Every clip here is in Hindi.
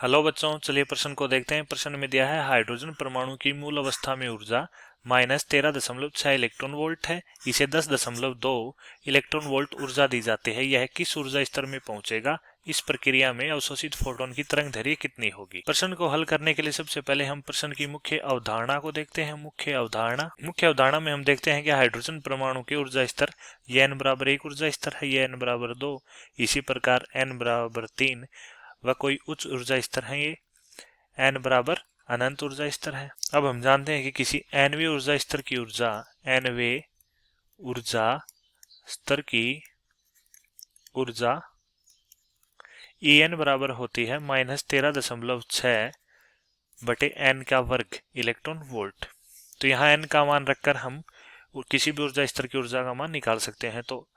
हेलो बच्चों, चलिए प्रश्न को देखते हैं। प्रश्न में दिया है हाइड्रोजन परमाणु की मूल अवस्था में ऊर्जा -13.6 इलेक्ट्रॉन वोल्ट है। इसे 10.2 इलेक्ट्रॉन वोल्ट ऊर्जा दी जाती है। यह किस ऊर्जा स्तर में पहुंचेगा? इस प्रक्रिया में अवशोषित फोटोन की तरंग दैर्घ्य कितनी होगी? प्रश्न को हल करने के लिए सबसे पहले हम प्रश्न की मुख्य अवधारणा को देखते हैं। मुख्य अवधारणा में हम देखते हैं कि हाइड्रोजन परमाणु की ऊर्जा स्तर ये n=1 ऊर्जा स्तर है, ये n=2, इसी प्रकार n=3 व कोई उच्च ऊर्जा स्तर है, ये n बराबर अनंत ऊर्जा स्तर है। अब हम जानते हैं कि किसी nवें ऊर्जा स्तर की ऊर्जा En बराबर होती है -13.6 बटे n का वर्ग इलेक्ट्रॉन वोल्ट। तो यहाँ n का मान रखकर हम किसी भी ऊर्जा स्तर की ऊर्जा का मान निकाल सकते हैं। तो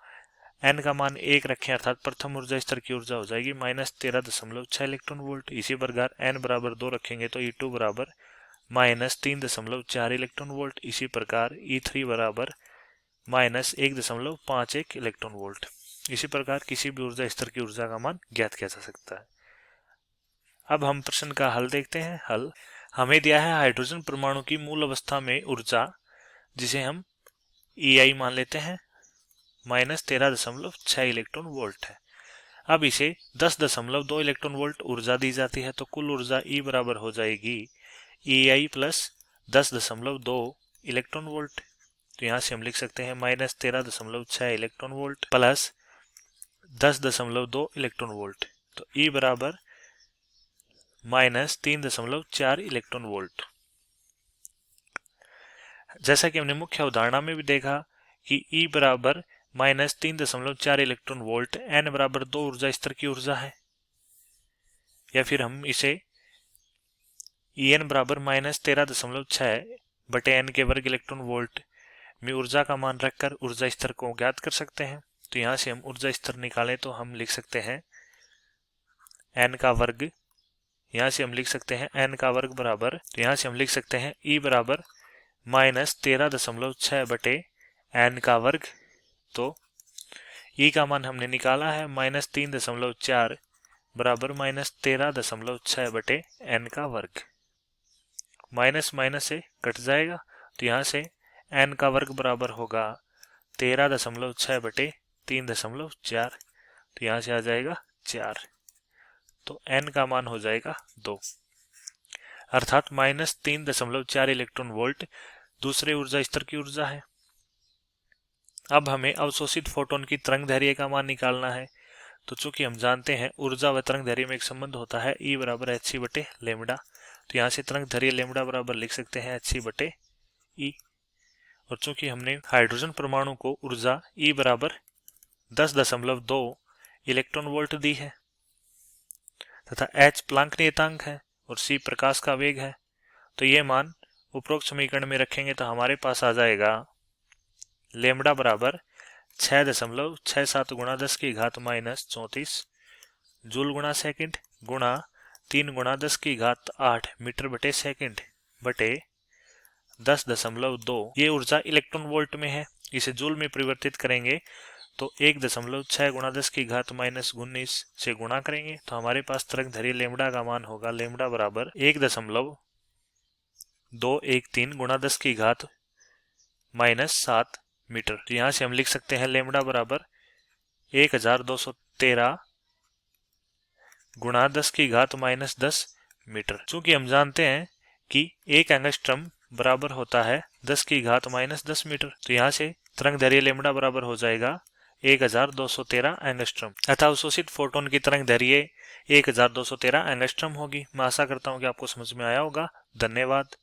n का मान 1 रखें, अर्थात प्रथम ऊर्जा स्तर की ऊर्जा हो जाएगी -13.6 इलेक्ट्रॉन वोल्ट। इसी प्रकार n बराबर 2 रखेंगे तो E2 बराबर -3.4 इलेक्ट्रॉन वोल्ट। इसी प्रकार E3 बराबर -1.51 इलेक्ट्रॉन वोल्ट। इसी प्रकार किसी भी ऊर्जा स्तर की ऊर्जा का मान ज्ञात किया जा सकता है। अब हम प्रश्न का हल देखते हैं। हल हमें दिया है हाइड्रोजन परमाणु की मूल अवस्था में ऊर्जा, जिसे हम EI मान लेते हैं, -13.6 इलेक्ट्रॉन वोल्ट है। अब इसे 10.2 इलेक्ट्रॉन वोल्ट ऊर्जा दी जाती है। तो कुल ऊर्जा E बराबर हो जाएगी EI प्लस 10.2 इलेक्ट्रॉन वोल्ट। तो यहाँ से हम लिख सकते हैं -13.6 electron volt plus 10.2 electron volt. तो E बराबर -3.4 इलेक्ट्रॉन वोल्ट। जैसा कि हमने मुख्य अवधारणा में भी देखा कि E बराबर -3.4 इलेक्ट्रॉन वोल्ट n बराबर 2 ऊर्जा स्तर की ऊर्जा है, या फिर हम इसे En बराबर -13.6 बटे n के वर्ग इलेक्ट्रॉन वोल्ट में ऊर्जा का मान रखकर ऊर्जा स्तर को ज्ञात कर सकते हैं। तो यहाँ से हम ऊर्जा स्तर निकालें तो हम लिख सकते हैं n का वर्ग, यहाँ से हम लिख सकते हैं n का वर्ग बराबर, तो यहाँ से हम लिख सकते हैं E बराबर -13.6 बटे n का वर्ग। तो E का मान हमने निकाला है -3.4 बराबर -13.6 बटे n का वर्ग। माइनस माइनस से कट जाएगा, तो यहाँ से n का वर्ग बराबर होगा 13.6 बटे 3.4। तो यहाँ से आ जाएगा 4। तो n का मान हो जाएगा 2, अर्थात -3.4 इलेक्ट्रॉन वोल्ट दूसरे ऊर्जा स्तर की ऊर्जा है। अब हमें अवशोषित फोटोन की तरंग दैर्घ्य का मान निकालना है। तो चूंकि हम जानते हैं ऊर्जा व तरंग दैर्घ्य में एक संबंध होता है E बराबर hc बटे लेमडा, तो यहाँ से तरंग दैर्घ्य लेमडा बराबर लिख सकते हैं hc बटे E। और चूंकि हमने हाइड्रोजन परमाणु को ऊर्जा E बराबर 10.2 इलेक्ट्रॉन वोल्ट दी है तथा h प्लांक नियतांक है और c प्रकाश का वेग है, तो ये मान उपरोक्त समीकरण में रखेंगे तो हमारे पास आ जाएगा लेमडा बराबर 6.67 गुणा 10 की घात -34 जूल गुणा सेकंड गुणा 3 गुणा 10 की घात 8 मीटर बटे सेकंड बटे 10.2। ये ऊर्जा इलेक्ट्रॉन वोल्ट में है। इसे जूल में परिवर्तित करेंगे तो 1.6 गुणा 10 की घात -19 से गुणा करेंगे तो हमारे पास तरंग दैर्घ्य लेमडा का मान होगा लेमडा बराबर 1.213 गुणा 10 की घात -7 मीटर। तो यहाँ से हम लिख सकते हैं लेमडा बराबर 1213 गुणा 10 की घात -10 मीटर। चूंकि हम जानते हैं कि 1 एंगस्ट्रम बराबर होता है 10 की घात -10 मीटर, तो यहाँ से तरंग दैर्घ्य लेमडा बराबर हो जाएगा 1213 एंगस्ट्रम, अतः अवशोषित फोटोन की तरंग दैर्घ्य 1213 एंगस्ट्रम होगी। मैं आशा करता हूँ कि आपको समझ में आया होगा। धन्यवाद।